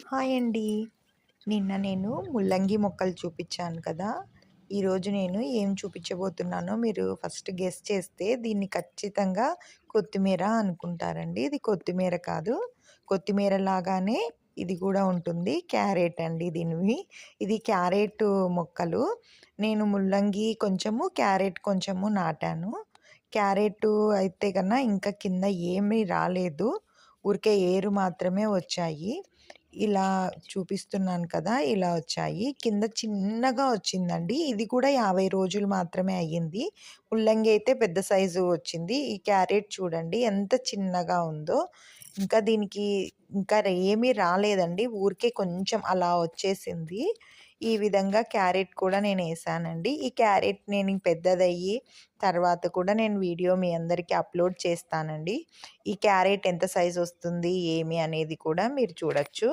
Hi అండి. నిన్న నేను ముల్లంగి మొక్కలు చూపించాను కదా! ఈరోజు నేను ఏం చూపించబోతున్నానో మీరు ఫస్ట్ గెస్ చేస్తే దీన్ని ఖచ్చితంగా కొత్తిమీర అనుకుంటారండి. ఇది కొత్తిమీర కాదు. కొత్తిమీర లాగానే ఇది కూడా ఉంటుంది. క్యారెట్ అండి దీనివి. ఇది క్యారెట్ మొక్కలు. నేను ముల్లంగి కొంచెము, క్యారెట్ కొంచెము నాటాను. క్యారెట్ అయితే కన్నా ఇంకా కింద ఏమీ రాలేదు. ఊరికే ఏరు మాత్రమే వచ్చాయి. ఇలా చూపిస్తున్నాను కదా! ఇలా వచ్చాయి. కింద చిన్నగా వచ్చిందండి. ఇది కూడా 50 రోజులు మాత్రమే అయ్యింది. ముల్లంగి అయితే పెద్ద సైజు వచ్చింది. ఈ క్యారెట్ చూడండి ఎంత చిన్నగా ఉందో. ఇంకా దీనికి ఇంకా ఏమీ రాలేదండి. ఊరికే కొంచెం అలా వచ్చేసింది. ఈ విధంగా క్యారెట్ కూడా నేనేసానండి. ఈ క్యారెట్ నేను పెద్దదయ్యి తర్వాత కూడా నేను వీడియో మీ అందరికీ అప్‌లోడ్ చేస్తానండి. ఈ క్యారెట్ ఎంత సైజ్ వస్తుంది, ఏమి అనేది కూడా మీరు చూడొచ్చు.